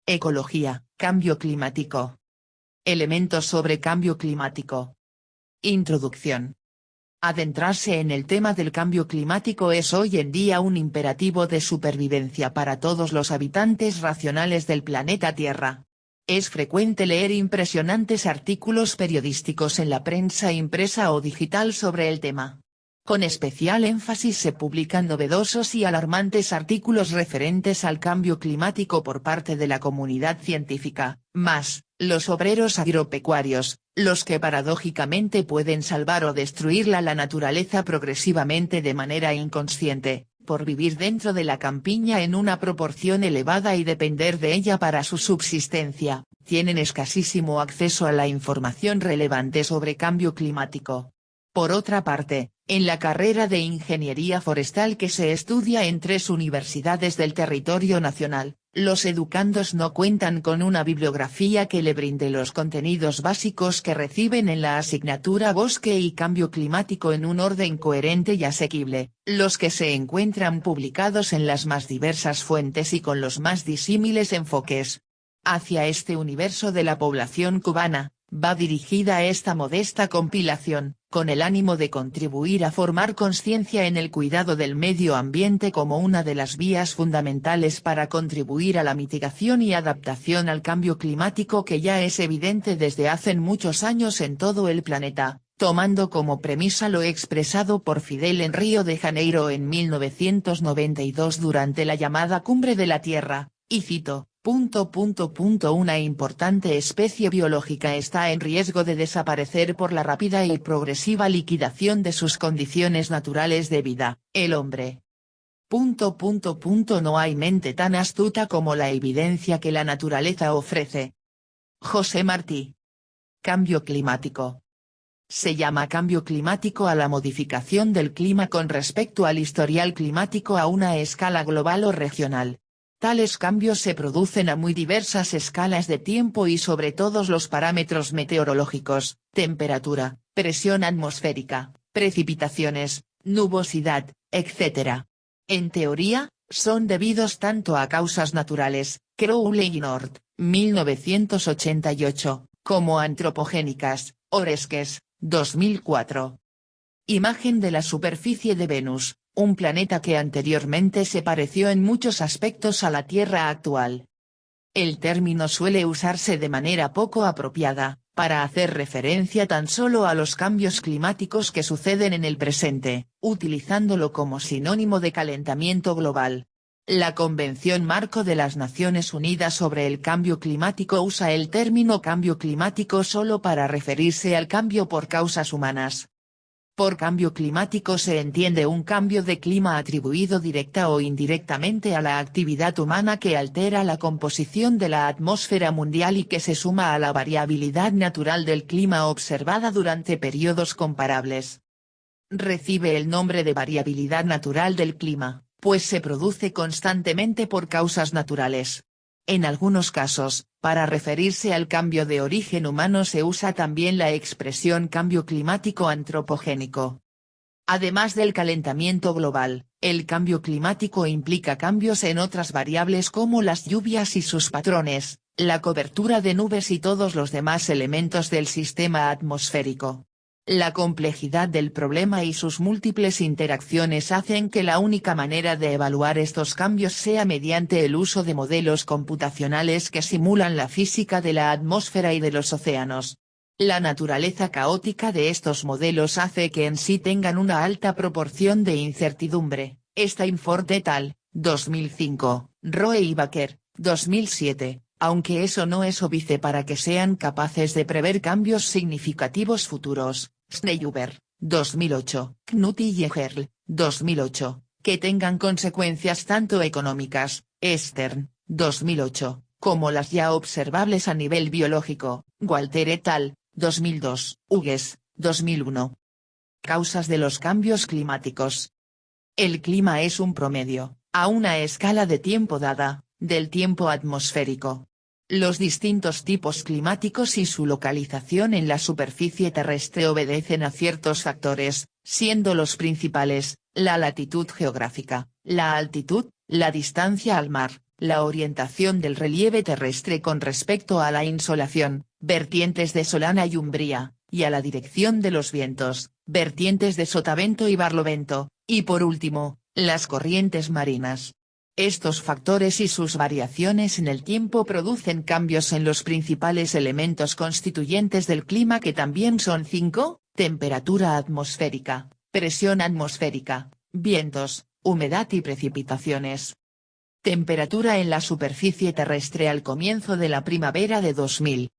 Ecología, cambio climático. Elementos sobre cambio climático. Introducción. Adentrarse en el tema del cambio climático es hoy en día un imperativo de supervivencia para todos los habitantes racionales del planeta Tierra. Es frecuente leer impresionantes artículos periodísticos en la prensa impresa o digital sobre el tema. Con especial énfasis se publican novedosos y alarmantes artículos referentes al cambio climático por parte de la comunidad científica, más, los obreros agropecuarios, los que paradójicamente pueden salvar o destruir la naturaleza progresivamente de manera inconsciente, por vivir dentro de la campiña en una proporción elevada y depender de ella para su subsistencia, tienen escasísimo acceso a la información relevante sobre cambio climático. Por otra parte, en la carrera de Ingeniería Forestal que se estudia en 3 universidades del territorio nacional, los educandos no cuentan con una bibliografía que le brinde los contenidos básicos que reciben en la asignatura Bosque y Cambio Climático en un orden coherente y asequible, los que se encuentran publicados en las más diversas fuentes y con los más disímiles enfoques. Hacia este universo de la población cubana, va dirigida esta modesta compilación, con el ánimo de contribuir a formar conciencia en el cuidado del medio ambiente como una de las vías fundamentales para contribuir a la mitigación y adaptación al cambio climático que ya es evidente desde hace muchos años en todo el planeta, tomando como premisa lo expresado por Fidel en Río de Janeiro en 1992 durante la llamada Cumbre de la Tierra, y cito. Una importante especie biológica está en riesgo de desaparecer por la rápida y progresiva liquidación de sus condiciones naturales de vida, el hombre. No hay mente tan astuta como la evidencia que la naturaleza ofrece. José Martí. Cambio climático. Se llama cambio climático a la modificación del clima con respecto al historial climático a una escala global o regional. Tales cambios se producen a muy diversas escalas de tiempo y sobre todos los parámetros meteorológicos, temperatura, presión atmosférica, precipitaciones, nubosidad, etc. En teoría, son debidos tanto a causas naturales, Crowley y North, 1988, como antropogénicas, Oreskes, 2004. Imagen de la superficie de Venus, un planeta que anteriormente se pareció en muchos aspectos a la Tierra actual. El término suele usarse de manera poco apropiada, para hacer referencia tan solo a los cambios climáticos que suceden en el presente, utilizándolo como sinónimo de calentamiento global. La Convención Marco de las Naciones Unidas sobre el Cambio Climático usa el término cambio climático solo para referirse al cambio por causas humanas. Por cambio climático se entiende un cambio de clima atribuido directa o indirectamente a la actividad humana que altera la composición de la atmósfera mundial y que se suma a la variabilidad natural del clima observada durante periodos comparables. Recibe el nombre de variabilidad natural del clima, pues se produce constantemente por causas naturales. En algunos casos, para referirse al cambio de origen humano se usa también la expresión cambio climático antropogénico. Además del calentamiento global, el cambio climático implica cambios en otras variables como las lluvias y sus patrones, la cobertura de nubes y todos los demás elementos del sistema atmosférico. La complejidad del problema y sus múltiples interacciones hacen que la única manera de evaluar estos cambios sea mediante el uso de modelos computacionales que simulan la física de la atmósfera y de los océanos. La naturaleza caótica de estos modelos hace que en sí tengan una alta proporción de incertidumbre. Stanford et al., 2005, Roe y Baker, 2007. Aunque eso no es óbice para que sean capaces de prever cambios significativos futuros, Schneider, 2008, Knut y Jägerl, 2008, que tengan consecuencias tanto económicas, Stern, 2008, como las ya observables a nivel biológico, Walter et al., 2002, Hughes, 2001. Causas de los cambios climáticos. El clima es un promedio, a una escala de tiempo dada, del tiempo atmosférico. Los distintos tipos climáticos y su localización en la superficie terrestre obedecen a ciertos factores, siendo los principales, la latitud geográfica, la altitud, la distancia al mar, la orientación del relieve terrestre con respecto a la insolación, vertientes de Solana y Umbría, y a la dirección de los vientos, vertientes de Sotavento y Barlovento, y por último, las corrientes marinas. Estos factores y sus variaciones en el tiempo producen cambios en los principales elementos constituyentes del clima, que también son 5, temperatura atmosférica, presión atmosférica, vientos, humedad y precipitaciones. Temperatura en la superficie terrestre al comienzo de la primavera de 2000.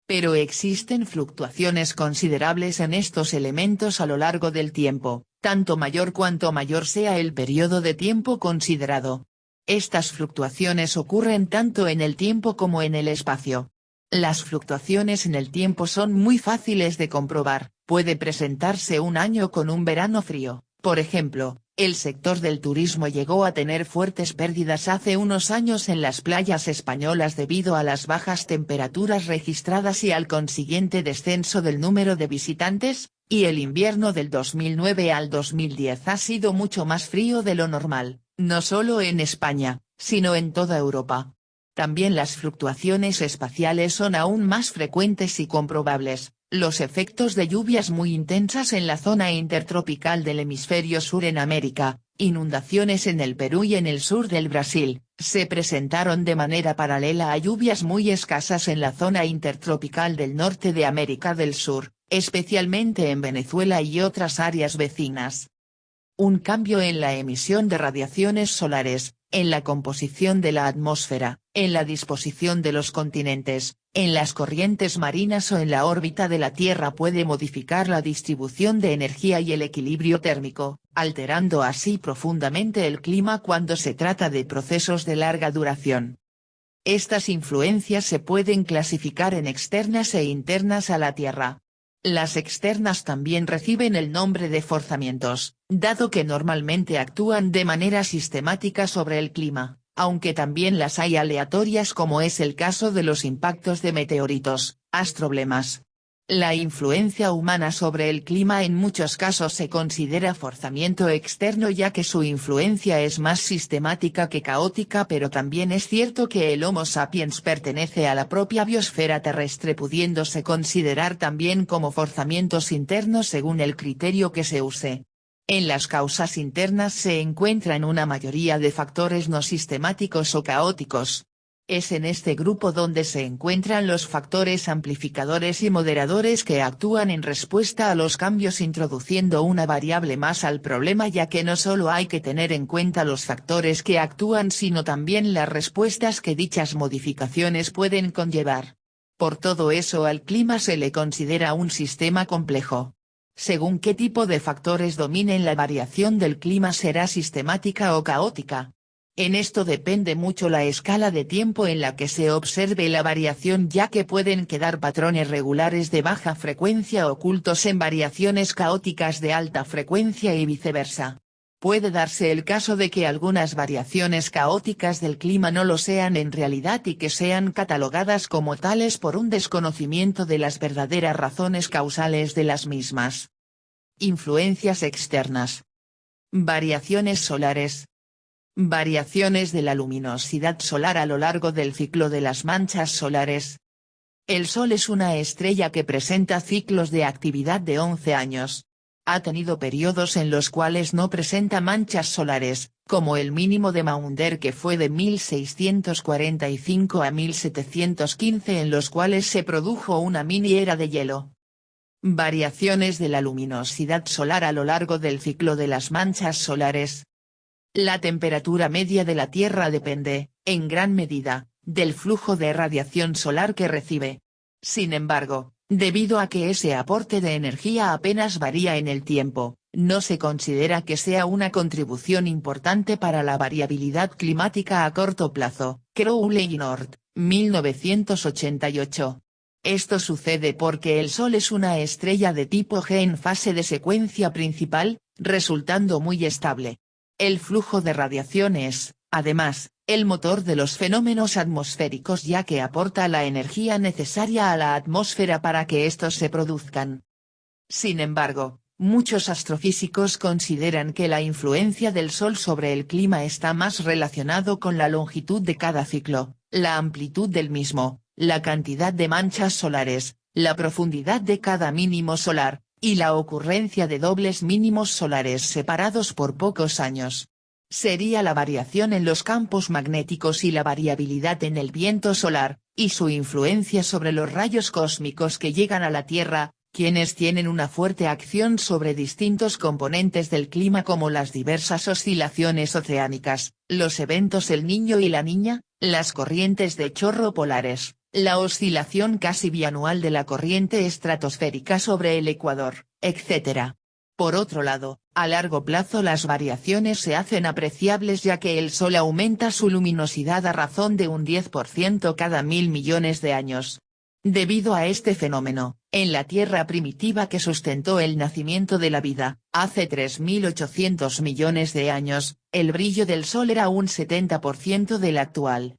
Pero existen fluctuaciones considerables en estos elementos a lo largo del tiempo, tanto mayor cuanto mayor sea el periodo de tiempo considerado. Estas fluctuaciones ocurren tanto en el tiempo como en el espacio. Las fluctuaciones en el tiempo son muy fáciles de comprobar. Puede presentarse un año con un verano frío, por ejemplo. El sector del turismo llegó a tener fuertes pérdidas hace unos años en las playas españolas debido a las bajas temperaturas registradas y al consiguiente descenso del número de visitantes, y el invierno del 2009 al 2010 ha sido mucho más frío de lo normal, no solo en España, sino en toda Europa. También las fluctuaciones espaciales son aún más frecuentes y comprobables. Los efectos de lluvias muy intensas en la zona intertropical del hemisferio sur en América, inundaciones en el Perú y en el sur del Brasil, se presentaron de manera paralela a lluvias muy escasas en la zona intertropical del norte de América del Sur, especialmente en Venezuela y otras áreas vecinas. Un cambio en la emisión de radiaciones solares, en la composición de la atmósfera, en la disposición de los continentes, en las corrientes marinas o en la órbita de la Tierra puede modificar la distribución de energía y el equilibrio térmico, alterando así profundamente el clima cuando se trata de procesos de larga duración. Estas influencias se pueden clasificar en externas e internas a la Tierra. Las externas también reciben el nombre de forzamientos, dado que normalmente actúan de manera sistemática sobre el clima, aunque también las hay aleatorias como es el caso de los impactos de meteoritos, astroblemas. La influencia humana sobre el clima en muchos casos se considera forzamiento externo ya que su influencia es más sistemática que caótica, pero también es cierto que el Homo sapiens pertenece a la propia biosfera terrestre, pudiéndose considerar también como forzamientos internos según el criterio que se use. En las causas internas se encuentran una mayoría de factores no sistemáticos o caóticos. Es en este grupo donde se encuentran los factores amplificadores y moderadores que actúan en respuesta a los cambios introduciendo una variable más al problema, ya que no solo hay que tener en cuenta los factores que actúan sino también las respuestas que dichas modificaciones pueden conllevar. Por todo eso al clima se le considera un sistema complejo. Según qué tipo de factores dominen la variación del clima será sistemática o caótica. En esto depende mucho la escala de tiempo en la que se observe la variación, ya que pueden quedar patrones regulares de baja frecuencia ocultos en variaciones caóticas de alta frecuencia y viceversa. Puede darse el caso de que algunas variaciones caóticas del clima no lo sean en realidad y que sean catalogadas como tales por un desconocimiento de las verdaderas razones causales de las mismas. Influencias externas. Variaciones solares. Variaciones de la luminosidad solar a lo largo del ciclo de las manchas solares. El Sol es una estrella que presenta ciclos de actividad de 11 años. Ha tenido periodos en los cuales no presenta manchas solares, como el mínimo de Maunder que fue de 1645 a 1715, en los cuales se produjo una mini era de hielo. Variaciones de la luminosidad solar a lo largo del ciclo de las manchas solares. La temperatura media de la Tierra depende, en gran medida, del flujo de radiación solar que recibe. Sin embargo, debido a que ese aporte de energía apenas varía en el tiempo, no se considera que sea una contribución importante para la variabilidad climática a corto plazo. Crowley y North, 1988. Esto sucede porque el Sol es una estrella de tipo G en fase de secuencia principal, resultando muy estable. El flujo de radiación es, además, el motor de los fenómenos atmosféricos, ya que aporta la energía necesaria a la atmósfera para que estos se produzcan. Sin embargo, muchos astrofísicos consideran que la influencia del Sol sobre el clima está más relacionado con la longitud de cada ciclo, la amplitud del mismo, la cantidad de manchas solares, la profundidad de cada mínimo solar, y la ocurrencia de dobles mínimos solares separados por pocos años. Sería la variación en los campos magnéticos y la variabilidad en el viento solar, y su influencia sobre los rayos cósmicos que llegan a la Tierra, quienes tienen una fuerte acción sobre distintos componentes del clima como las diversas oscilaciones oceánicas, los eventos El Niño y la Niña, las corrientes de chorro polares, la oscilación casi bianual de la corriente estratosférica sobre el ecuador, etc. Por otro lado, a largo plazo las variaciones se hacen apreciables ya que el Sol aumenta su luminosidad a razón de un 10% cada 1000 millones de años. Debido a este fenómeno, en la Tierra primitiva que sustentó el nacimiento de la vida, hace 3.800 millones de años, el brillo del Sol era un 70% del actual.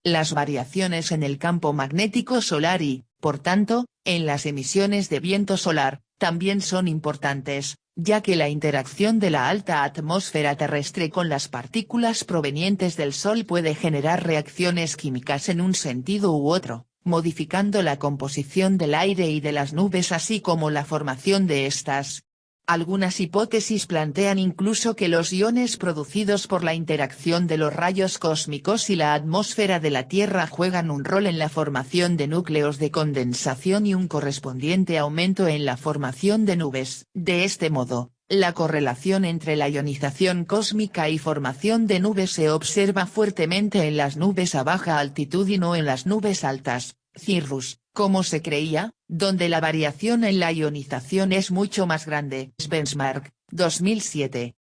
Las variaciones en el campo magnético solar y, por tanto, en las emisiones de viento solar, también son importantes, ya que la interacción de la alta atmósfera terrestre con las partículas provenientes del Sol puede generar reacciones químicas en un sentido u otro, modificando la composición del aire y de las nubes así como la formación de estas. Algunas hipótesis plantean incluso que los iones producidos por la interacción de los rayos cósmicos y la atmósfera de la Tierra juegan un rol en la formación de núcleos de condensación y un correspondiente aumento en la formación de nubes. De este modo, la correlación entre la ionización cósmica y formación de nubes se observa fuertemente en las nubes a baja altitud y no en las nubes altas, cirrus, como se creía, donde la variación en la ionización es mucho más grande. Benchmark, 2007.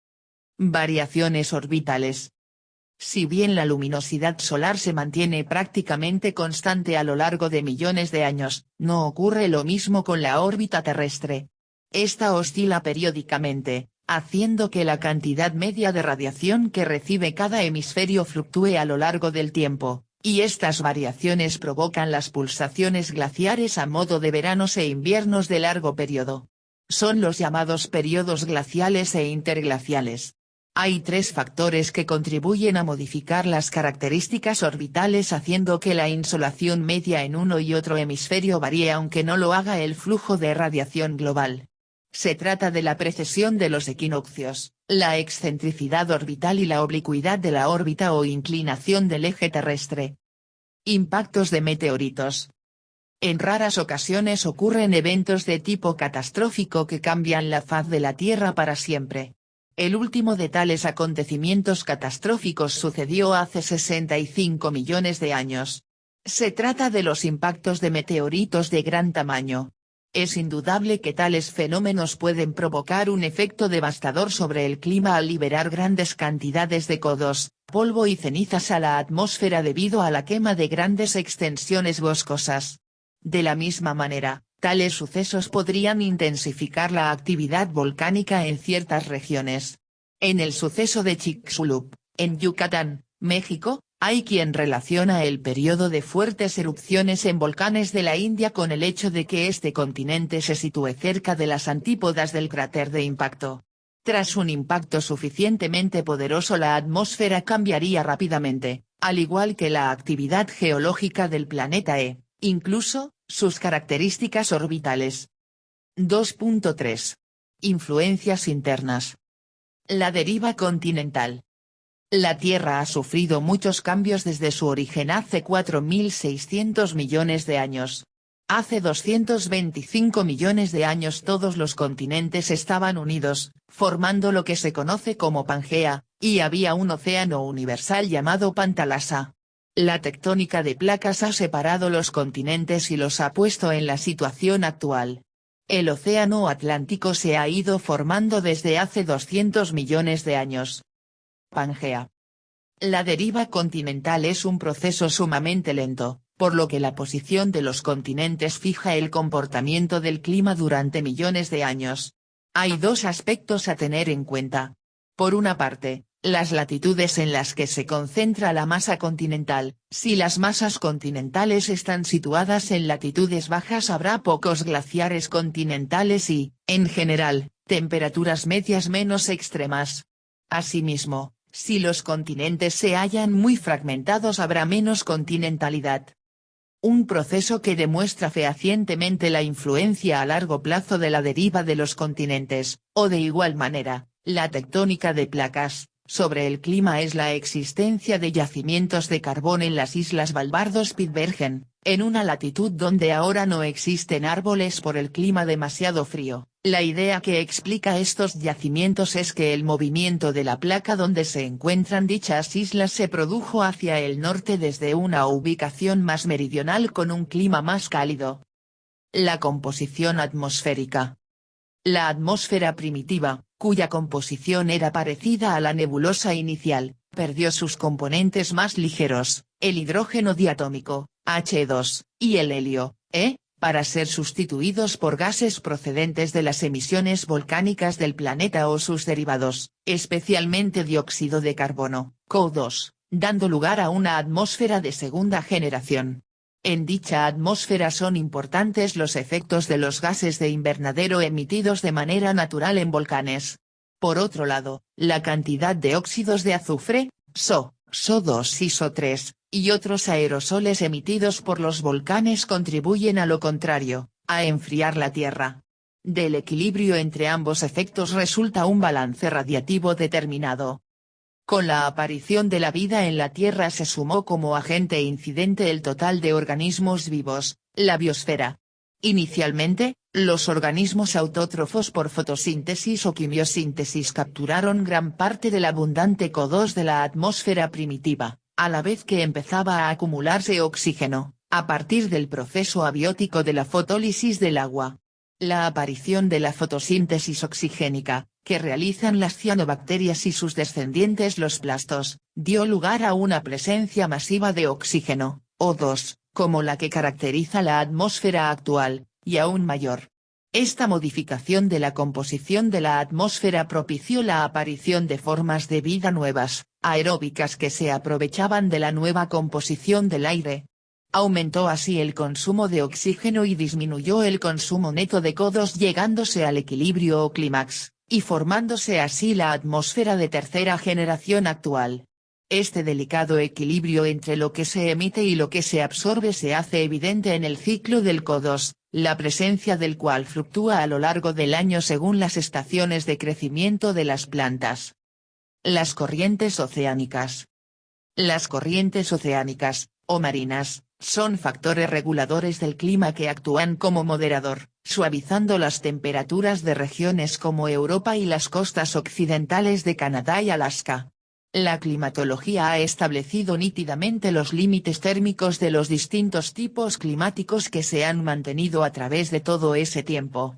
Variaciones orbitales. Si bien la luminosidad solar se mantiene prácticamente constante a lo largo de millones de años, no ocurre lo mismo con la órbita terrestre. Esta oscila periódicamente, haciendo que la cantidad media de radiación que recibe cada hemisferio fluctúe a lo largo del tiempo, y estas variaciones provocan las pulsaciones glaciares a modo de veranos e inviernos de largo periodo. Son los llamados periodos glaciales e interglaciales. Hay tres factores que contribuyen a modificar las características orbitales haciendo que la insolación media en uno y otro hemisferio varíe aunque no lo haga el flujo de radiación global. Se trata de la precesión de los equinoccios, la excentricidad orbital y la oblicuidad de la órbita o inclinación del eje terrestre. Impactos de meteoritos. En raras ocasiones ocurren eventos de tipo catastrófico que cambian la faz de la Tierra para siempre. El último de tales acontecimientos catastróficos sucedió hace 65 millones de años. Se trata de los impactos de meteoritos de gran tamaño. Es indudable que tales fenómenos pueden provocar un efecto devastador sobre el clima al liberar grandes cantidades de CO2, polvo y cenizas a la atmósfera debido a la quema de grandes extensiones boscosas. De la misma manera, tales sucesos podrían intensificar la actividad volcánica en ciertas regiones. En el suceso de Chicxulub, en Yucatán, México, hay quien relaciona el periodo de fuertes erupciones en volcanes de la India con el hecho de que este continente se sitúe cerca de las antípodas del cráter de impacto. Tras un impacto suficientemente poderoso la atmósfera cambiaría rápidamente, al igual que la actividad geológica del planeta incluso, sus características orbitales. 2.3. Influencias internas. La deriva continental. La Tierra ha sufrido muchos cambios desde su origen hace 4.600 millones de años. Hace 225 millones de años todos los continentes estaban unidos, formando lo que se conoce como Pangea, y había un océano universal llamado Pantalasa. La tectónica de placas ha separado los continentes y los ha puesto en la situación actual. El océano Atlántico se ha ido formando desde hace 200 millones de años. Pangea. La deriva continental es un proceso sumamente lento, por lo que la posición de los continentes fija el comportamiento del clima durante millones de años. Hay dos aspectos a tener en cuenta. Por una parte, las latitudes en las que se concentra la masa continental. Si las masas continentales están situadas en latitudes bajas habrá pocos glaciares continentales y, en general, temperaturas medias menos extremas. Asimismo, si los continentes se hallan muy fragmentados habrá menos continentalidad. Un proceso que demuestra fehacientemente la influencia a largo plazo de la deriva de los continentes, o de igual manera, la tectónica de placas, sobre el clima es la existencia de yacimientos de carbón en las islas Svalbard-Spitsbergen, en una latitud donde ahora no existen árboles por el clima demasiado frío. La idea que explica estos yacimientos es que el movimiento de la placa donde se encuentran dichas islas se produjo hacia el norte desde una ubicación más meridional con un clima más cálido. La composición atmosférica. La atmósfera primitiva, cuya composición era parecida a la nebulosa inicial, perdió sus componentes más ligeros, el hidrógeno diatómico, H2, y el helio, E, para ser sustituidos por gases procedentes de las emisiones volcánicas del planeta o sus derivados, especialmente dióxido de carbono, CO2, dando lugar a una atmósfera de segunda generación. En dicha atmósfera son importantes los efectos de los gases de invernadero emitidos de manera natural en volcanes. Por otro lado, la cantidad de óxidos de azufre, SO, SO2 y SO3, y otros aerosoles emitidos por los volcanes contribuyen a lo contrario, a enfriar la Tierra. Del equilibrio entre ambos efectos resulta un balance radiativo determinado. Con la aparición de la vida en la Tierra se sumó como agente incidente el total de organismos vivos, la biosfera. Inicialmente, los organismos autótrofos por fotosíntesis o quimiosíntesis capturaron gran parte del abundante CO2 de la atmósfera primitiva, a la vez que empezaba a acumularse oxígeno, a partir del proceso abiótico de la fotólisis del agua. La aparición de la fotosíntesis oxigénica, que realizan las cianobacterias y sus descendientes los plastos, dio lugar a una presencia masiva de oxígeno, O2, como la que caracteriza la atmósfera actual, y aún mayor. Esta modificación de la composición de la atmósfera propició la aparición de formas de vida nuevas, aeróbicas que se aprovechaban de la nueva composición del aire. Aumentó así el consumo de oxígeno y disminuyó el consumo neto de CO2 llegándose al equilibrio o clímax, y formándose así la atmósfera de tercera generación actual. Este delicado equilibrio entre lo que se emite y lo que se absorbe se hace evidente en el ciclo del CO2, la presencia del cual fluctúa a lo largo del año según las estaciones de crecimiento de las plantas. Las corrientes oceánicas. Las corrientes oceánicas, o marinas, son factores reguladores del clima que actúan como moderador, suavizando las temperaturas de regiones como Europa y las costas occidentales de Canadá y Alaska. La climatología ha establecido nítidamente los límites térmicos de los distintos tipos climáticos que se han mantenido a través de todo ese tiempo.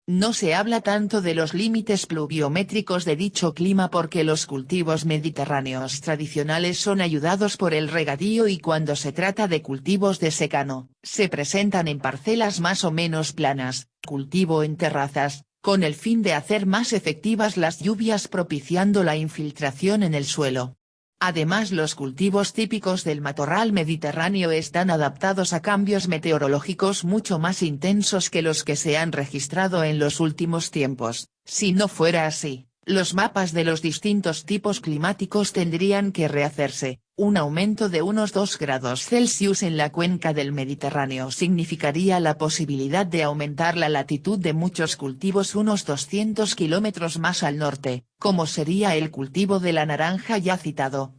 No se habla tanto de los límites pluviométricos de dicho clima porque los cultivos mediterráneos tradicionales son ayudados por el regadío y cuando se trata de cultivos de secano, se presentan en parcelas más o menos planas, cultivo en terrazas, con el fin de hacer más efectivas las lluvias propiciando la infiltración en el suelo. Además los cultivos típicos del matorral mediterráneo están adaptados a cambios meteorológicos mucho más intensos que los que se han registrado en los últimos tiempos. Si no fuera así, los mapas de los distintos tipos climáticos tendrían que rehacerse. Un aumento de unos 2 grados Celsius en la cuenca del Mediterráneo significaría la posibilidad de aumentar la latitud de muchos cultivos unos 200 kilómetros más al norte, como sería el cultivo de la naranja ya citado.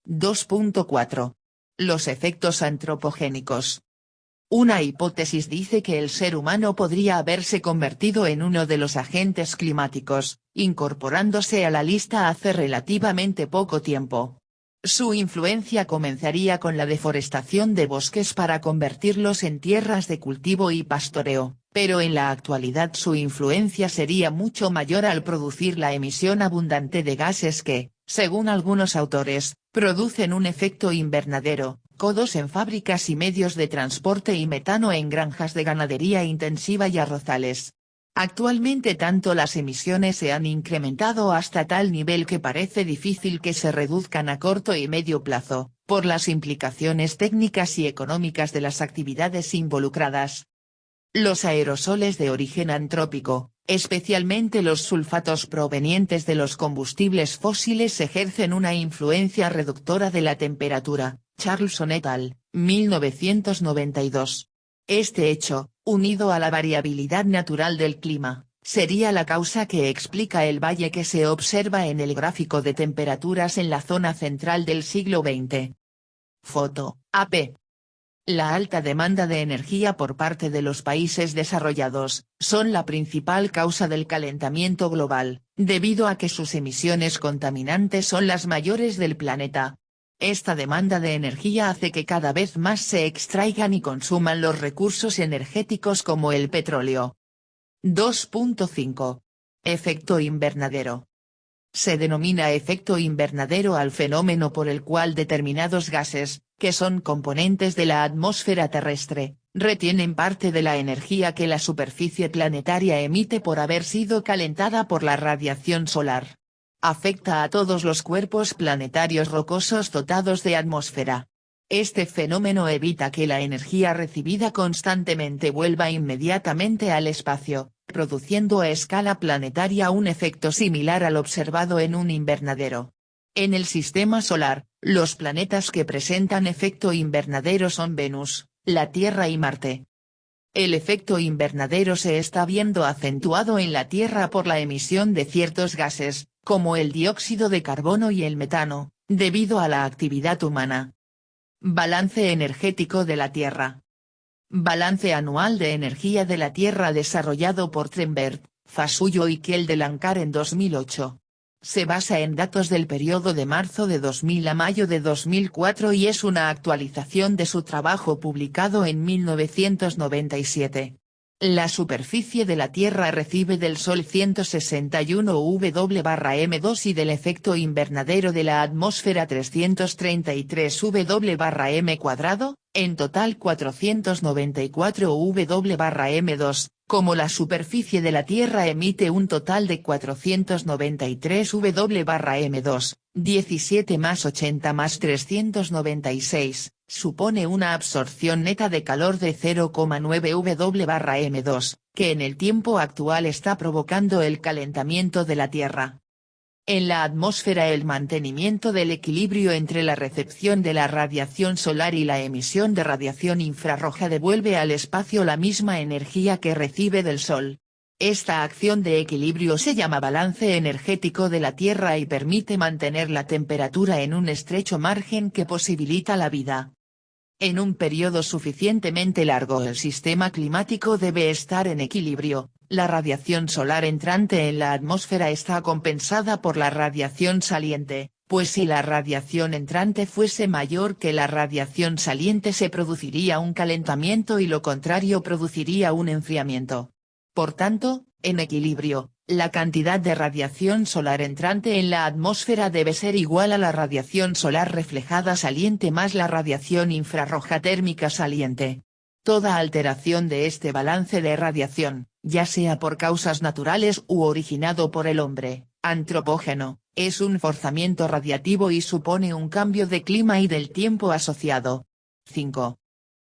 2.4. Los efectos antropogénicos. Una hipótesis dice que el ser humano podría haberse convertido en uno de los agentes climáticos, incorporándose a la lista hace relativamente poco tiempo. Su influencia comenzaría con la deforestación de bosques para convertirlos en tierras de cultivo y pastoreo, pero en la actualidad su influencia sería mucho mayor al producir la emisión abundante de gases que, según algunos autores, producen un efecto invernadero, CO2 en fábricas y medios de transporte y metano en granjas de ganadería intensiva y arrozales. Actualmente tanto las emisiones se han incrementado hasta tal nivel que parece difícil que se reduzcan a corto y medio plazo, por las implicaciones técnicas y económicas de las actividades involucradas. Los aerosoles de origen antrópico, Especialmente los sulfatos provenientes de los combustibles fósiles ejercen una influencia reductora de la temperatura. Charlson et al., 1992. Este hecho, unido a la variabilidad natural del clima, sería la causa que explica el valle que se observa en el gráfico de temperaturas en la zona central del siglo XX. Foto, AP. La alta demanda de energía por parte de los países desarrollados, son la principal causa del calentamiento global, debido a que sus emisiones contaminantes son las mayores del planeta. Esta demanda de energía hace que cada vez más se extraigan y consuman los recursos energéticos como el petróleo. 2.5. Efecto invernadero. Se denomina efecto invernadero al fenómeno por el cual determinados gases, que son componentes de la atmósfera terrestre, retienen parte de la energía que la superficie planetaria emite por haber sido calentada por la radiación solar. Afecta a todos los cuerpos planetarios rocosos dotados de atmósfera. Este fenómeno evita que la energía recibida constantemente vuelva inmediatamente al espacio, produciendo a escala planetaria un efecto similar al observado en un invernadero. En el sistema solar, los planetas que presentan efecto invernadero son Venus, la Tierra y Marte. El efecto invernadero se está viendo acentuado en la Tierra por la emisión de ciertos gases, como el dióxido de carbono y el metano, debido a la actividad humana. Balance energético de la Tierra. Balance anual de energía de la Tierra desarrollado por Trenberg, Fasuyo y Kjell de Lancar en 2008. Se basa en datos del periodo de marzo de 2000 a mayo de 2004 y es una actualización de su trabajo publicado en 1997. La superficie de la Tierra recibe del Sol 161 W/m2 y del efecto invernadero de la atmósfera 333 W/m², en total 494 W/m2, como la superficie de la Tierra emite un total de 493 W/m2, 17 más 80 más 396, supone una absorción neta de calor de 0,9 W/m2, que en el tiempo actual está provocando el calentamiento de la Tierra. En la atmósfera el mantenimiento del equilibrio entre la recepción de la radiación solar y la emisión de radiación infrarroja devuelve al espacio la misma energía que recibe del Sol. Esta acción de equilibrio se llama balance energético de la Tierra y permite mantener la temperatura en un estrecho margen que posibilita la vida. En un periodo suficientemente largo el sistema climático debe estar en equilibrio. La radiación solar entrante en la atmósfera está compensada por la radiación saliente, pues si la radiación entrante fuese mayor que la radiación saliente se produciría un calentamiento y lo contrario produciría un enfriamiento. Por tanto, en equilibrio, la cantidad de radiación solar entrante en la atmósfera debe ser igual a la radiación solar reflejada saliente más la radiación infrarroja térmica saliente. Toda alteración de este balance de radiación, ya sea por causas naturales u originado por el hombre, antropógeno, es un forzamiento radiativo y supone un cambio de clima y del tiempo asociado. 5.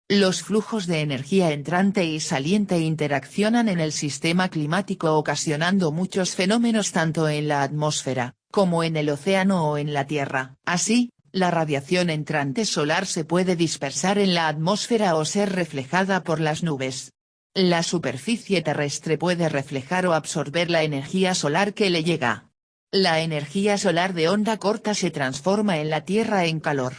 Los flujos de energía entrante y saliente interaccionan en el sistema climático ocasionando muchos fenómenos tanto en la atmósfera, como en el océano o en la Tierra. Así, la radiación entrante solar se puede dispersar en la atmósfera o ser reflejada por las nubes. La superficie terrestre puede reflejar o absorber la energía solar que le llega. La energía solar de onda corta se transforma en la Tierra en calor.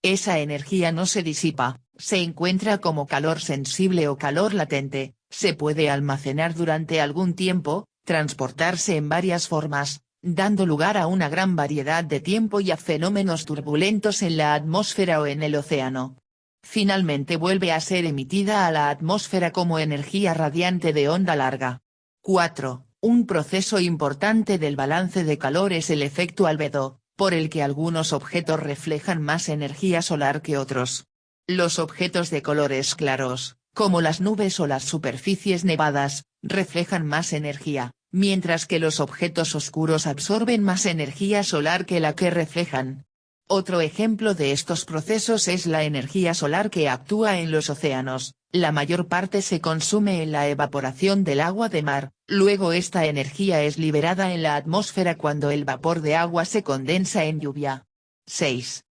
Esa energía no se disipa, se encuentra como calor sensible o calor latente, se puede almacenar durante algún tiempo, transportarse en varias formas, dando lugar a una gran variedad de tiempo y a fenómenos turbulentos en la atmósfera o en el océano. Finalmente vuelve a ser emitida a la atmósfera como energía radiante de onda larga. 4. Un proceso importante del balance de calor es el efecto albedo, por el que algunos objetos reflejan más energía solar que otros. Los objetos de colores claros, como las nubes o las superficies nevadas, reflejan más energía, mientras que los objetos oscuros absorben más energía solar que la que reflejan. Otro ejemplo de estos procesos es la energía solar que actúa en los océanos. La mayor parte se consume en la evaporación del agua de mar, luego esta energía es liberada en la atmósfera cuando el vapor de agua se condensa en lluvia. 6.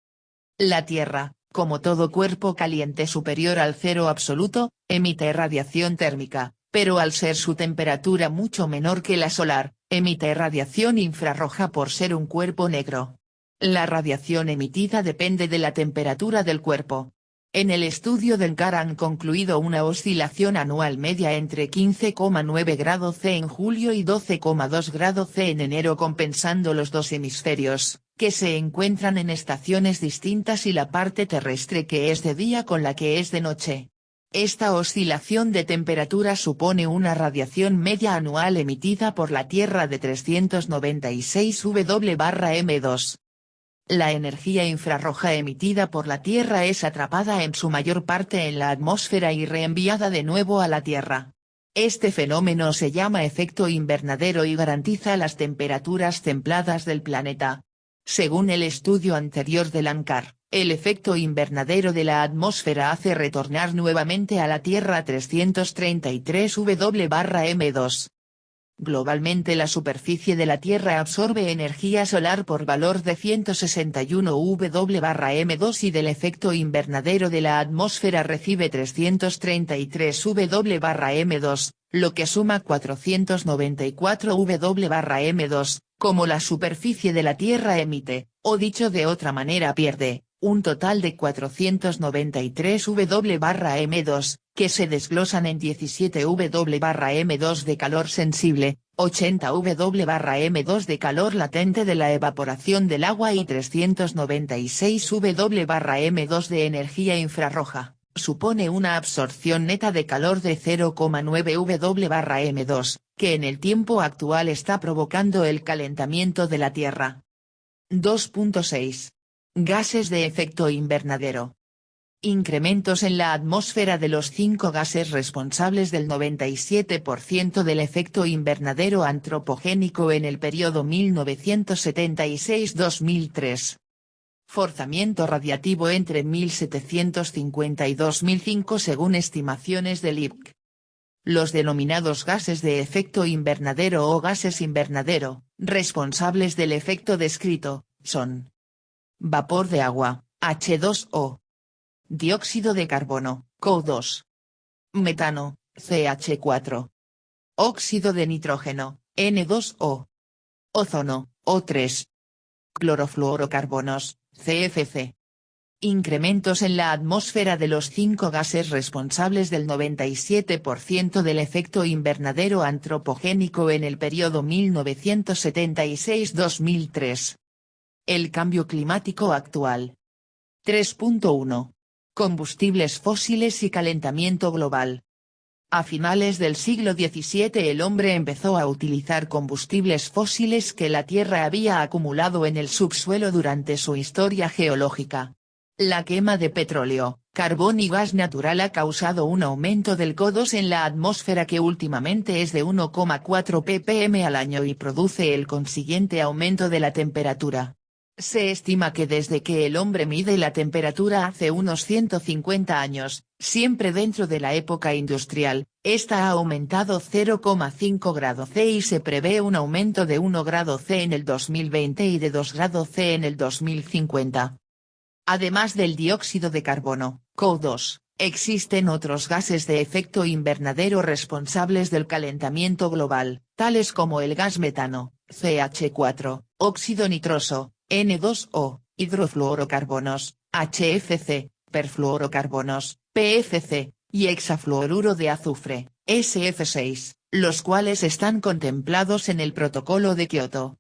La Tierra, como todo cuerpo caliente superior al cero absoluto, emite radiación térmica, pero al ser su temperatura mucho menor que la solar, emite radiación infrarroja por ser un cuerpo negro. La radiación emitida depende de la temperatura del cuerpo. En el estudio del CAR han concluido una oscilación anual media entre 15,9 grados C en julio y 12,2 grados C en enero compensando los dos hemisferios, que se encuentran en estaciones distintas y la parte terrestre que es de día con la que es de noche. Esta oscilación de temperatura supone una radiación media anual emitida por la Tierra de 396 W/m2. La energía infrarroja emitida por la Tierra es atrapada en su mayor parte en la atmósfera y reenviada de nuevo a la Tierra. Este fenómeno se llama efecto invernadero y garantiza las temperaturas templadas del planeta. Según el estudio anterior del ANCAR, el efecto invernadero de la atmósfera hace retornar nuevamente a la Tierra 333 W/m2. Globalmente la superficie de la Tierra absorbe energía solar por valor de 161 W/m2 y del efecto invernadero de la atmósfera recibe 333 W/m2, lo que suma 494 W/m2, como la superficie de la Tierra emite, o dicho de otra manera pierde, un total de 493 W/m2, que se desglosan en 17 W/m2 de calor sensible, 80 W/m2 de calor latente de la evaporación del agua y 396 W/m2 de energía infrarroja. Supone una absorción neta de calor de 0,9 W/m2, que en el tiempo actual está provocando el calentamiento de la Tierra. 2.6. Gases de efecto invernadero. Incrementos en la atmósfera de los 5 gases responsables del 97% del efecto invernadero antropogénico en el periodo 1976-2003. Forzamiento radiativo entre 1750 y 2005 según estimaciones del IPCC. Los denominados gases de efecto invernadero o gases invernadero, responsables del efecto descrito, son: vapor de agua, H2O. Dióxido de carbono, CO2. Metano, CH4. Óxido de nitrógeno, N2O. Ozono, O3. Clorofluorocarbonos, CFC. Incrementos en la atmósfera de los 5 gases responsables del 97% del efecto invernadero antropogénico en el periodo 1976-2003. El cambio climático actual. 3.1. Combustibles fósiles y calentamiento global. A finales del siglo XVII el hombre empezó a utilizar combustibles fósiles que la Tierra había acumulado en el subsuelo durante su historia geológica. La quema de petróleo, carbón y gas natural ha causado un aumento del CO2 en la atmósfera que últimamente es de 1,4 ppm al año y produce el consiguiente aumento de la temperatura. Se estima que desde que el hombre mide la temperatura hace unos 150 años, siempre dentro de la época industrial, esta ha aumentado 0,5 grados C y se prevé un aumento de 1 grado C en el 2020 y de 2 grados C en el 2050. Además del dióxido de carbono, CO2, existen otros gases de efecto invernadero responsables del calentamiento global, tales como el gas metano, CH4, óxido nitroso, N2O, hidrofluorocarbonos, HFC, perfluorocarbonos, PFC, y hexafluoruro de azufre, SF6, los cuales están contemplados en el Protocolo de Kioto.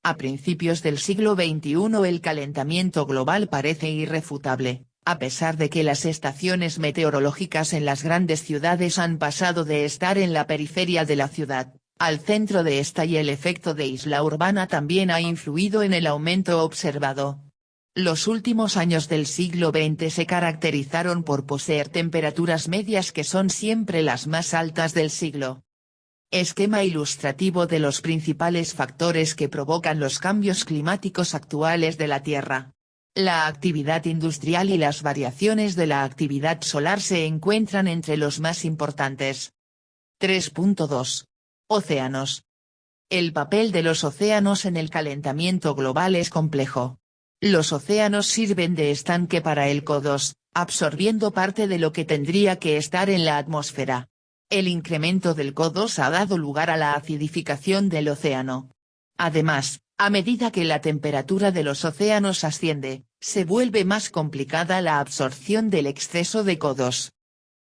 A principios del siglo XXI el calentamiento global parece irrefutable, a pesar de que las estaciones meteorológicas en las grandes ciudades han pasado de estar en la periferia de la ciudad al centro de esta y el efecto de isla urbana también ha influido en el aumento observado. Los últimos años del siglo XX se caracterizaron por poseer temperaturas medias que son siempre las más altas del siglo. Esquema ilustrativo de los principales factores que provocan los cambios climáticos actuales de la Tierra. La actividad industrial y las variaciones de la actividad solar se encuentran entre los más importantes. 3.2. Océanos. El papel de los océanos en el calentamiento global es complejo. Los océanos sirven de estanque para el CO2, absorbiendo parte de lo que tendría que estar en la atmósfera. El incremento del CO2 ha dado lugar a la acidificación del océano. Además, a medida que la temperatura de los océanos asciende, se vuelve más complicada la absorción del exceso de CO2.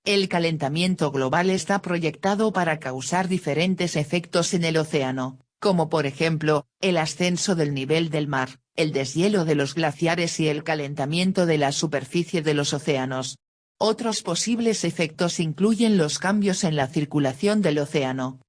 El calentamiento global está proyectado para causar diferentes efectos en el océano, como por ejemplo, el ascenso del nivel del mar, el deshielo de los glaciares y el calentamiento de la superficie de los océanos. Otros posibles efectos incluyen los cambios en la circulación del océano.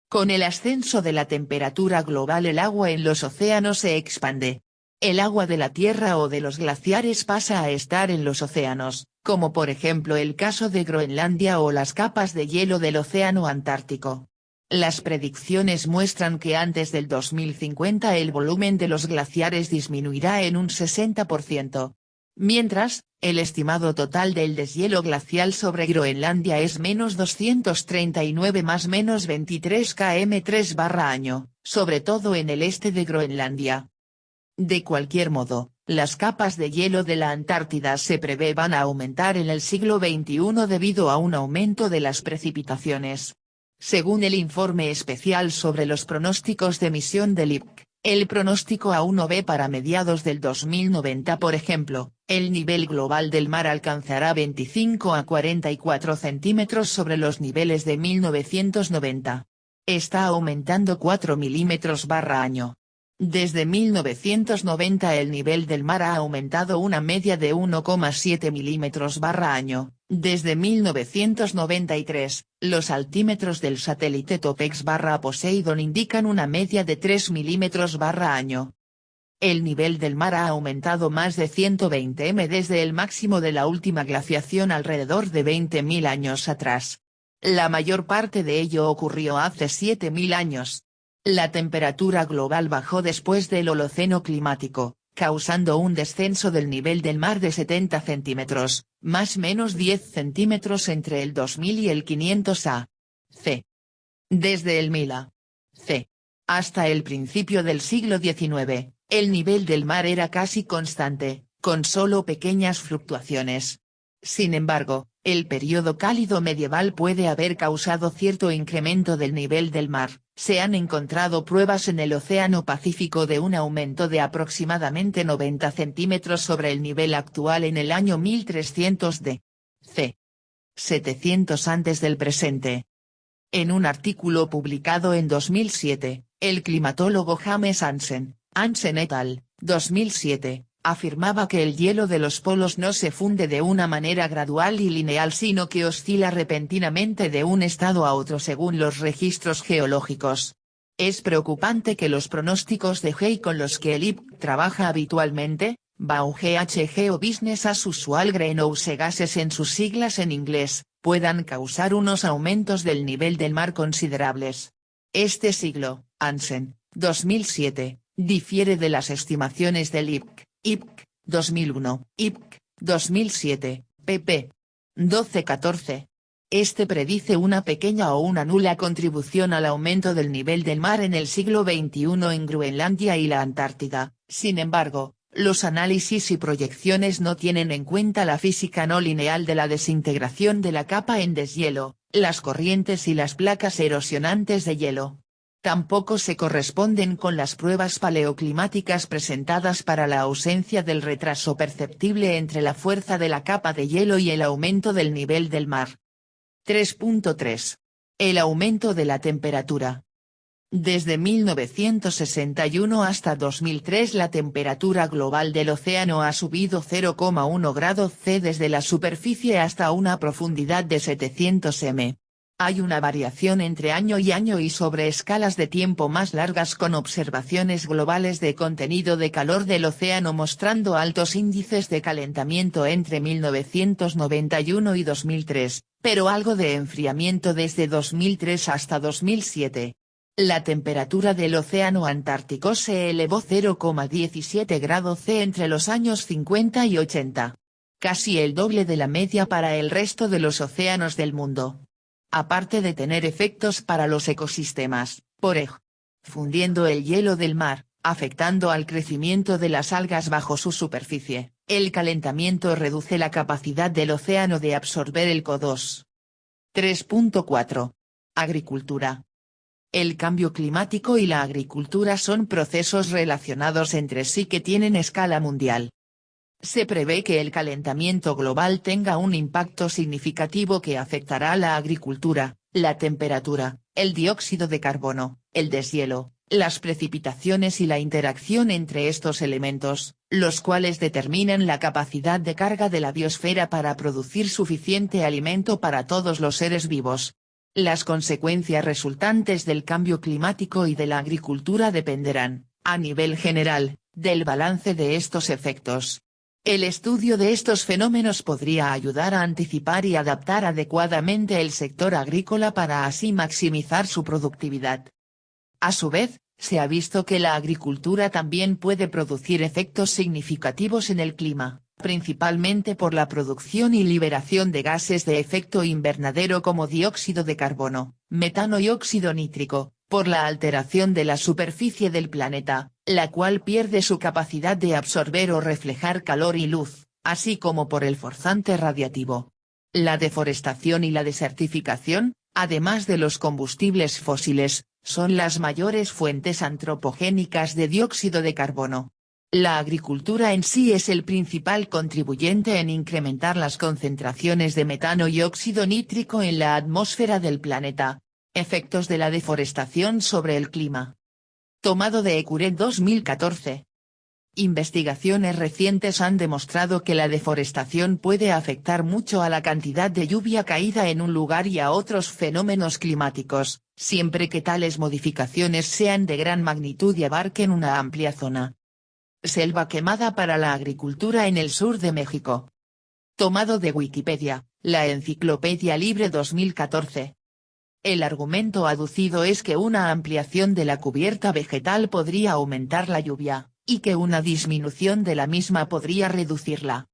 Con el ascenso de la temperatura global el agua en los océanos se expande. El agua de la Tierra o de los glaciares pasa a estar en los océanos, como por ejemplo el caso de Groenlandia o las capas de hielo del océano Antártico. Las predicciones muestran que antes del 2050 el volumen de los glaciares disminuirá en un 60%. Mientras, el estimado total del deshielo glacial sobre Groenlandia es menos 239 más menos 23 km3/año, sobre todo en el este de Groenlandia. De cualquier modo, las capas de hielo de la Antártida se prevé van a aumentar en el siglo XXI debido a un aumento de las precipitaciones. Según el informe especial sobre los pronósticos de emisión del IPCC, el pronóstico aún no ve para mediados del 2090 por ejemplo, el nivel global del mar alcanzará 25 a 44 centímetros sobre los niveles de 1990. Está aumentando 4 milímetros/año. Desde 1990 el nivel del mar ha aumentado una media de 1,7 milímetros/año. Desde 1993, los altímetros del satélite Topex/Poseidon indican una media de 3 milímetros/año. El nivel del mar ha aumentado más de 120 m desde el máximo de la última glaciación alrededor de 20.000 años atrás. La mayor parte de ello ocurrió hace 7.000 años. La temperatura global bajó después del Holoceno climático, causando un descenso del nivel del mar de 70 centímetros, más menos 10 centímetros entre el 2000 y el 500 a.C. Desde el 1000 a.C. hasta el principio del siglo XIX, el nivel del mar era casi constante, con solo pequeñas fluctuaciones. Sin embargo, el período cálido medieval puede haber causado cierto incremento del nivel del mar. Se han encontrado pruebas en el Océano Pacífico de un aumento de aproximadamente 90 centímetros sobre el nivel actual en el año 1300 d.C. 700 antes del presente. En un artículo publicado en 2007, el climatólogo James Hansen et al., 2007, afirmaba que el hielo de los polos no se funde de una manera gradual y lineal sino que oscila repentinamente de un estado a otro según los registros geológicos. Es preocupante que los pronósticos de GEI con los que el IPCC trabaja habitualmente, BAU-GHG o Business as Usual Greenhouse Gases en sus siglas en inglés, puedan causar unos aumentos del nivel del mar considerables. Este siglo, Hansen, 2007, difiere de las estimaciones del IPCC. IPCC, 2001, IPCC, 2007, pp. 12-14. Este predice una pequeña o una nula contribución al aumento del nivel del mar en el siglo XXI en Groenlandia y la Antártida. Sin embargo, los análisis y proyecciones no tienen en cuenta la física no lineal de la desintegración de la capa en deshielo, las corrientes y las placas erosionantes de hielo. Tampoco se corresponden con las pruebas paleoclimáticas presentadas para la ausencia del retraso perceptible entre la fuerza de la capa de hielo y el aumento del nivel del mar. 3.3. El aumento de la temperatura. Desde 1961 hasta 2003 la temperatura global del océano ha subido 0,1 grados C desde la superficie hasta una profundidad de 700 m. Hay una variación entre año y sobre escalas de tiempo más largas con observaciones globales de contenido de calor del océano mostrando altos índices de calentamiento entre 1991 y 2003, pero algo de enfriamiento desde 2003 hasta 2007. La temperatura del océano Antártico se elevó 0,17 grados C entre los años 50 y 80. Casi el doble de la media para el resto de los océanos del mundo. Aparte de tener efectos para los ecosistemas, por ejemplo, fundiendo el hielo del mar, afectando al crecimiento de las algas bajo su superficie, el calentamiento reduce la capacidad del océano de absorber el CO2. 3.4. Agricultura. El cambio climático y la agricultura son procesos relacionados entre sí que tienen escala mundial. Se prevé que el calentamiento global tenga un impacto significativo que afectará la agricultura, la temperatura, el dióxido de carbono, el deshielo, las precipitaciones y la interacción entre estos elementos, los cuales determinan la capacidad de carga de la biosfera para producir suficiente alimento para todos los seres vivos. Las consecuencias resultantes del cambio climático y de la agricultura dependerán, a nivel general, del balance de estos efectos. El estudio de estos fenómenos podría ayudar a anticipar y adaptar adecuadamente el sector agrícola para así maximizar su productividad. A su vez, se ha visto que la agricultura también puede producir efectos significativos en el clima, principalmente por la producción y liberación de gases de efecto invernadero como dióxido de carbono, metano y óxido nítrico, por la alteración de la superficie del planeta, la cual pierde su capacidad de absorber o reflejar calor y luz, así como por el forzante radiativo. La deforestación y la desertificación, además de los combustibles fósiles, son las mayores fuentes antropogénicas de dióxido de carbono. La agricultura en sí es el principal contribuyente en incrementar las concentraciones de metano y óxido nítrico en la atmósfera del planeta. Efectos de la deforestación sobre el clima. Tomado de ECURET 2014. Investigaciones recientes han demostrado que la deforestación puede afectar mucho a la cantidad de lluvia caída en un lugar y a otros fenómenos climáticos, siempre que tales modificaciones sean de gran magnitud y abarquen una amplia zona. Selva quemada para la agricultura en el sur de México. Tomado de Wikipedia, la Enciclopedia Libre 2014. El argumento aducido es que una ampliación de la cubierta vegetal podría aumentar la lluvia, y que una disminución de la misma podría reducirla.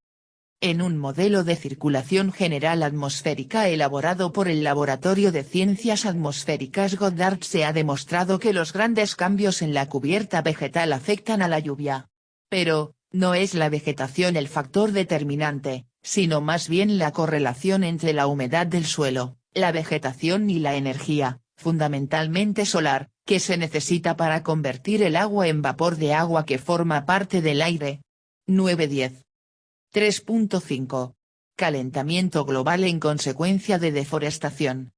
En un modelo de circulación general atmosférica elaborado por el Laboratorio de Ciencias Atmosféricas Goddard se ha demostrado que los grandes cambios en la cubierta vegetal afectan a la lluvia. Pero, no es la vegetación el factor determinante, sino más bien la correlación entre la humedad del suelo, la vegetación y la energía, fundamentalmente solar, que se necesita para convertir el agua en vapor de agua que forma parte del aire. 9-10. 3.5. Calentamiento global en consecuencia de deforestación.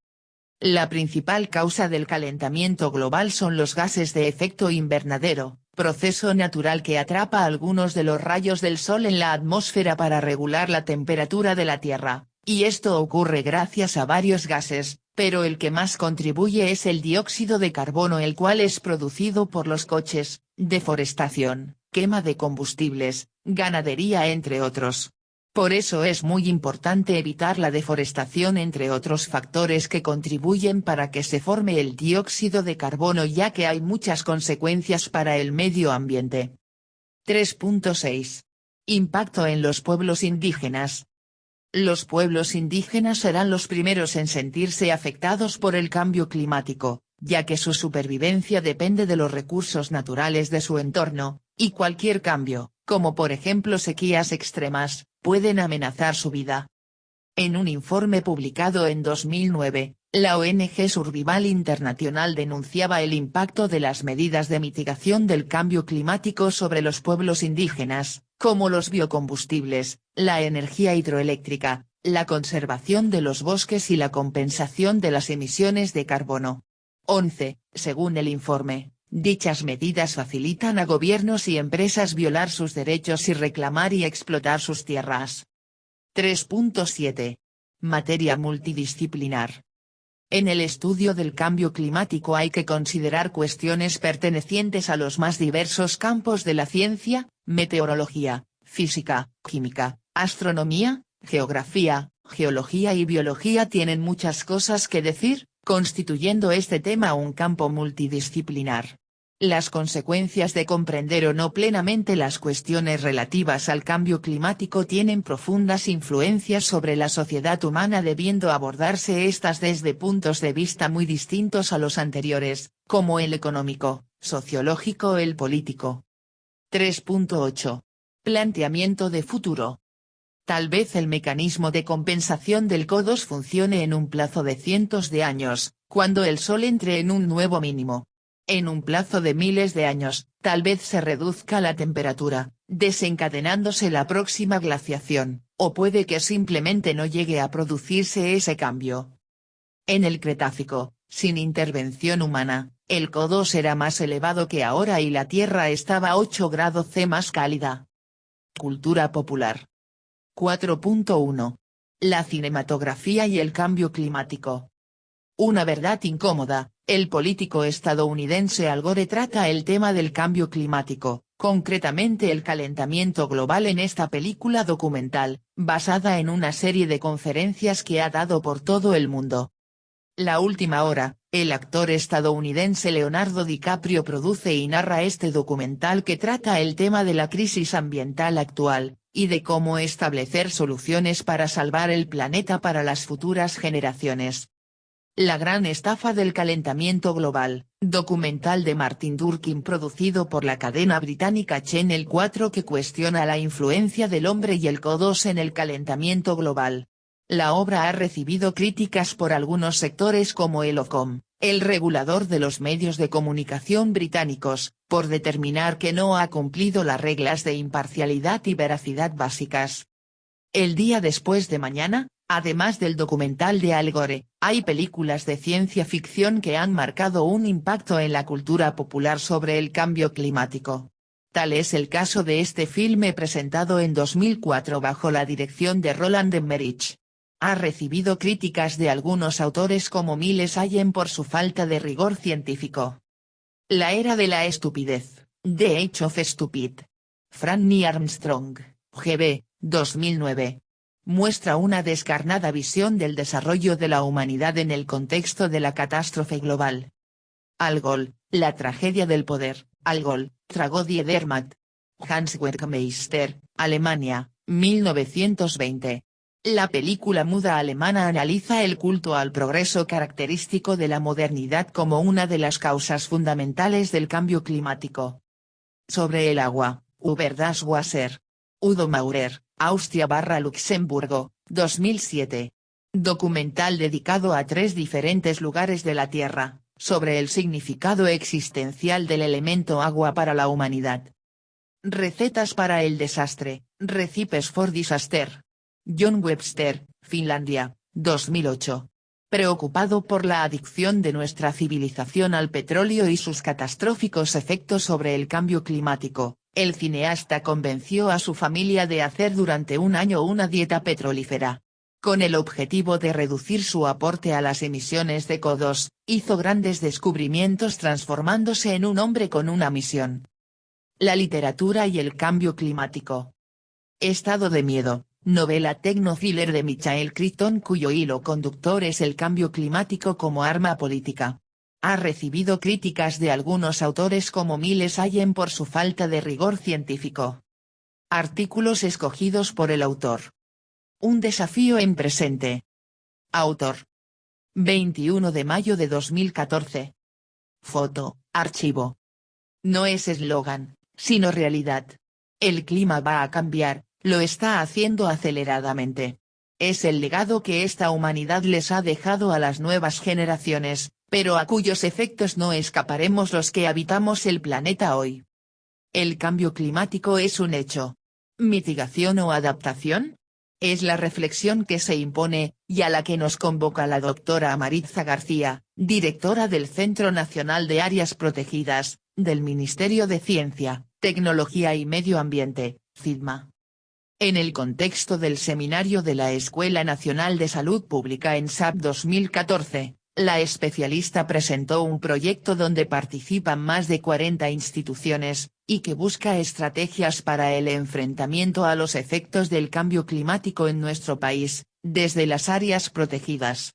La principal causa del calentamiento global son los gases de efecto invernadero, proceso natural que atrapa algunos de los rayos del sol en la atmósfera para regular la temperatura de la Tierra, y esto ocurre gracias a varios gases, pero el que más contribuye es el dióxido de carbono, el cual es producido por los coches, deforestación, quema de combustibles, ganadería entre otros. Por eso es muy importante evitar la deforestación entre otros factores que contribuyen para que se forme el dióxido de carbono, ya que hay muchas consecuencias para el medio ambiente. 3.6. Impacto en los pueblos indígenas. Los pueblos indígenas serán los primeros en sentirse afectados por el cambio climático, ya que su supervivencia depende de los recursos naturales de su entorno, y cualquier cambio, como por ejemplo sequías extremas, pueden amenazar su vida. En un informe publicado en 2009, la ONG Survival International denunciaba el impacto de las medidas de mitigación del cambio climático sobre los pueblos indígenas, como los biocombustibles, la energía hidroeléctrica, la conservación de los bosques y la compensación de las emisiones de carbono. 11. Según el informe, dichas medidas facilitan a gobiernos y empresas violar sus derechos y reclamar y explotar sus tierras. 3.7. Materia multidisciplinar. En el estudio del cambio climático hay que considerar cuestiones pertenecientes a los más diversos campos de la ciencia: meteorología, física, química, astronomía, geografía, geología y biología. Tienen muchas cosas que decir, constituyendo este tema un campo multidisciplinar. Las consecuencias de comprender o no plenamente las cuestiones relativas al cambio climático tienen profundas influencias sobre la sociedad humana, debiendo abordarse estas desde puntos de vista muy distintos a los anteriores, como el económico, sociológico o el político. 3.8. Planteamiento de futuro. Tal vez el mecanismo de compensación del CO2 funcione en un plazo de cientos de años, cuando el Sol entre en un nuevo mínimo. En un plazo de miles de años, tal vez se reduzca la temperatura, desencadenándose la próxima glaciación, o puede que simplemente no llegue a producirse ese cambio. En el Cretácico, sin intervención humana, el CO2 era más elevado que ahora y la Tierra estaba 8 grados C más cálida. Cultura popular. 4.1. La cinematografía y el cambio climático. Una verdad incómoda. El político estadounidense Al Gore trata el tema del cambio climático, concretamente el calentamiento global, en esta película documental, basada en una serie de conferencias que ha dado por todo el mundo. La última hora, el actor estadounidense Leonardo DiCaprio produce y narra este documental que trata el tema de la crisis ambiental actual, y de cómo establecer soluciones para salvar el planeta para las futuras generaciones. La gran estafa del calentamiento global, documental de Martin Durkin producido por la cadena británica Channel 4 que cuestiona la influencia del hombre y el CO2 en el calentamiento global. La obra ha recibido críticas por algunos sectores como el Ofcom, el regulador de los medios de comunicación británicos, por determinar que no ha cumplido las reglas de imparcialidad y veracidad básicas. El día después de mañana, además del documental de Al Gore, hay películas de ciencia ficción que han marcado un impacto en la cultura popular sobre el cambio climático. Tal es el caso de este filme presentado en 2004 bajo la dirección de Roland Emmerich. Ha recibido críticas de algunos autores como Miles Allen por su falta de rigor científico. La era de la estupidez, The Age of Stupid. Franny Armstrong, G.B., 2009. Muestra una descarnada visión del desarrollo de la humanidad en el contexto de la catástrofe global. Algol, la tragedia del poder, Algol, Tragödie der Macht. Hans Werckmeister, Alemania, 1920. La película muda alemana analiza el culto al progreso característico de la modernidad como una de las causas fundamentales del cambio climático. Sobre el agua, Über das Wasser. Udo Maurer, Austria-Luxemburgo, 2007. Documental dedicado a 3 diferentes lugares de la Tierra, sobre el significado existencial del elemento agua para la humanidad. Recetas para el desastre, Recipes for Disaster. John Webster, Finlandia, 2008. Preocupado por la adicción de nuestra civilización al petróleo y sus catastróficos efectos sobre el cambio climático, el cineasta convenció a su familia de hacer durante un año una dieta petrolífera. Con el objetivo de reducir su aporte a las emisiones de CO2, hizo grandes descubrimientos transformándose en un hombre con una misión. La literatura y el cambio climático. Estado de miedo. Novela tecno-thriller de Michael Crichton cuyo hilo conductor es el cambio climático como arma política. Ha recibido críticas de algunos autores como Miles Allen por su falta de rigor científico. Artículos escogidos por el autor. Un desafío en presente. Autor. 21 de mayo de 2014. Foto, archivo. No es eslogan, sino realidad. El clima va a cambiar. Lo está haciendo aceleradamente. Es el legado que esta humanidad les ha dejado a las nuevas generaciones, pero a cuyos efectos no escaparemos los que habitamos el planeta hoy. ¿El cambio climático es un hecho? ¿Mitigación o adaptación? Es la reflexión que se impone, y a la que nos convoca la doctora Maritza García, directora del Centro Nacional de Áreas Protegidas, del Ministerio de Ciencia, Tecnología y Medio Ambiente, CIDMA. En el contexto del seminario de la Escuela Nacional de Salud Pública en SAP 2014, la especialista presentó un proyecto donde participan más de 40 instituciones, y que busca estrategias para el enfrentamiento a los efectos del cambio climático en nuestro país, desde las áreas protegidas.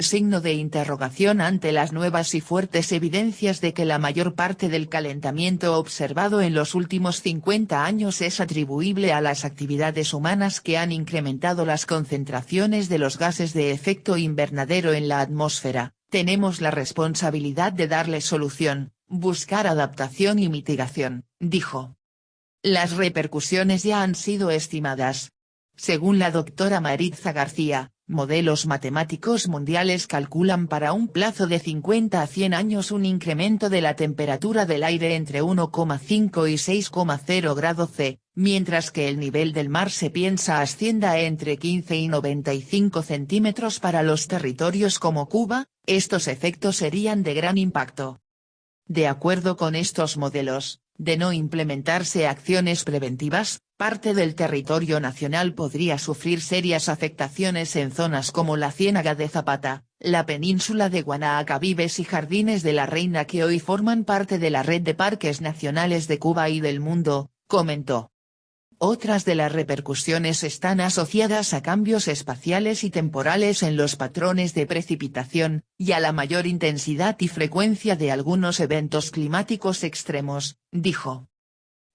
Signo de interrogación ante las nuevas y fuertes evidencias de que la mayor parte del calentamiento observado en los últimos 50 años es atribuible a las actividades humanas que han incrementado las concentraciones de los gases de efecto invernadero en la atmósfera. Tenemos la responsabilidad de darle solución, buscar adaptación y mitigación, dijo. Las repercusiones ya han sido estimadas. Según la doctora Maritza García, modelos matemáticos mundiales calculan para un plazo de 50 a 100 años un incremento de la temperatura del aire entre 1,5 y 6,0 grados C, mientras que el nivel del mar se piensa ascienda entre 15 y 95 centímetros para los territorios como Cuba. Estos efectos serían de gran impacto. De acuerdo con estos modelos, de no implementarse acciones preventivas, parte del territorio nacional podría sufrir serias afectaciones en zonas como la Ciénaga de Zapata, la península de Guanahacabibes y Jardines de la Reina que hoy forman parte de la red de parques nacionales de Cuba y del mundo, comentó. Otras de las repercusiones están asociadas a cambios espaciales y temporales en los patrones de precipitación, y a la mayor intensidad y frecuencia de algunos eventos climáticos extremos, dijo.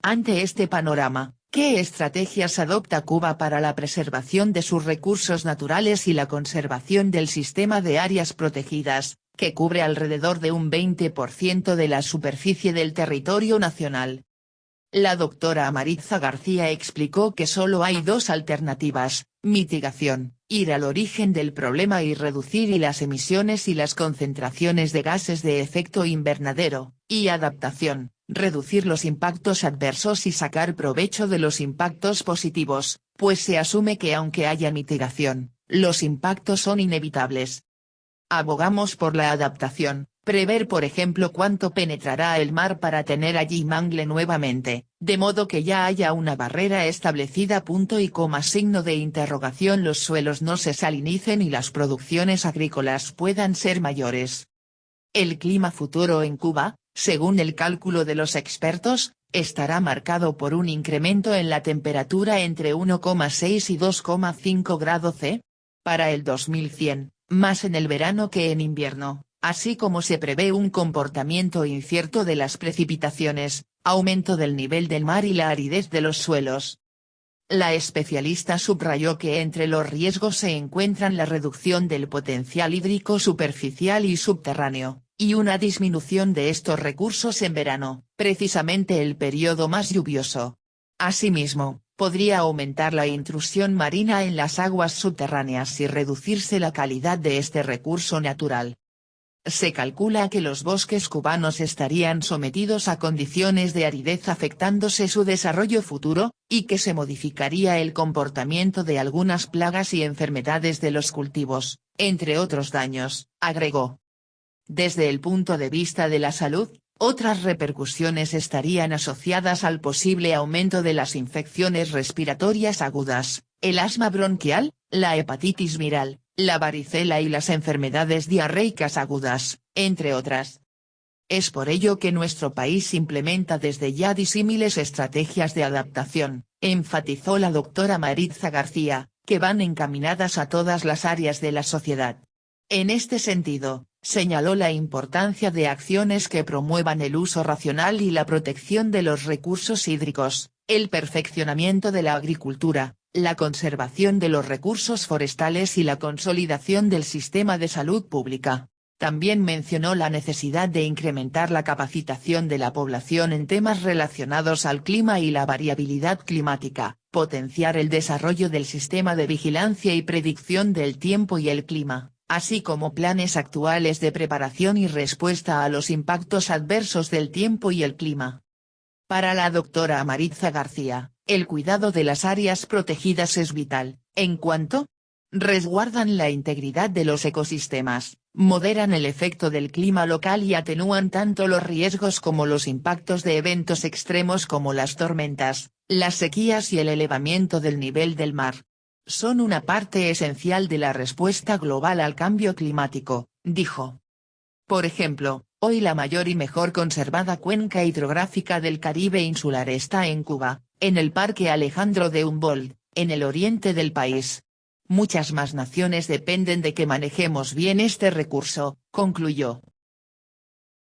Ante este panorama, ¿qué estrategias adopta Cuba para la preservación de sus recursos naturales y la conservación del sistema de áreas protegidas, que cubre alrededor de un 20% de la superficie del territorio nacional? La doctora Maritza García explicó que solo hay dos alternativas: mitigación, ir al origen del problema y reducir las emisiones y las concentraciones de gases de efecto invernadero, y adaptación, reducir los impactos adversos y sacar provecho de los impactos positivos, pues se asume que aunque haya mitigación, los impactos son inevitables. Abogamos por la adaptación, prever por ejemplo cuánto penetrará el mar para tener allí mangle nuevamente, de modo que ya haya una barrera establecida. Signo de interrogación. Los suelos no se salinicen y las producciones agrícolas puedan ser mayores. El clima futuro en Cuba, según el cálculo de los expertos, estará marcado por un incremento en la temperatura entre 1,6 y 2,5 grados C. Para el 2100, más en el verano que en invierno, así como se prevé un comportamiento incierto de las precipitaciones, aumento del nivel del mar y la aridez de los suelos. La especialista subrayó que entre los riesgos se encuentran la reducción del potencial hídrico superficial y subterráneo, y una disminución de estos recursos en verano, precisamente el periodo más lluvioso. Asimismo, podría aumentar la intrusión marina en las aguas subterráneas y reducirse la calidad de este recurso natural. Se calcula que los bosques cubanos estarían sometidos a condiciones de aridez afectándose su desarrollo futuro, y que se modificaría el comportamiento de algunas plagas y enfermedades de los cultivos, entre otros daños, agregó. Desde el punto de vista de la salud, otras repercusiones estarían asociadas al posible aumento de las infecciones respiratorias agudas, el asma bronquial, la hepatitis viral, la varicela y las enfermedades diarreicas agudas, entre otras. Es por ello que nuestro país implementa desde ya disímiles estrategias de adaptación, enfatizó la doctora Maritza García, que van encaminadas a todas las áreas de la sociedad. En este sentido, señaló la importancia de acciones que promuevan el uso racional y la protección de los recursos hídricos, el perfeccionamiento de la agricultura, la conservación de los recursos forestales y la consolidación del sistema de salud pública. También mencionó la necesidad de incrementar la capacitación de la población en temas relacionados al clima y la variabilidad climática, potenciar el desarrollo del sistema de vigilancia y predicción del tiempo y el clima, así como planes actuales de preparación y respuesta a los impactos adversos del tiempo y el clima. Para la doctora Maritza García, el cuidado de las áreas protegidas es vital, en cuanto resguardan la integridad de los ecosistemas, moderan el efecto del clima local y atenúan tanto los riesgos como los impactos de eventos extremos como las tormentas, las sequías y el elevamiento del nivel del mar. Son una parte esencial de la respuesta global al cambio climático, dijo. Por ejemplo, hoy la mayor y mejor conservada cuenca hidrográfica del Caribe insular está en Cuba, en el Parque Alejandro de Humboldt, en el oriente del país. muchas más naciones dependen de que manejemos bien este recurso, concluyó.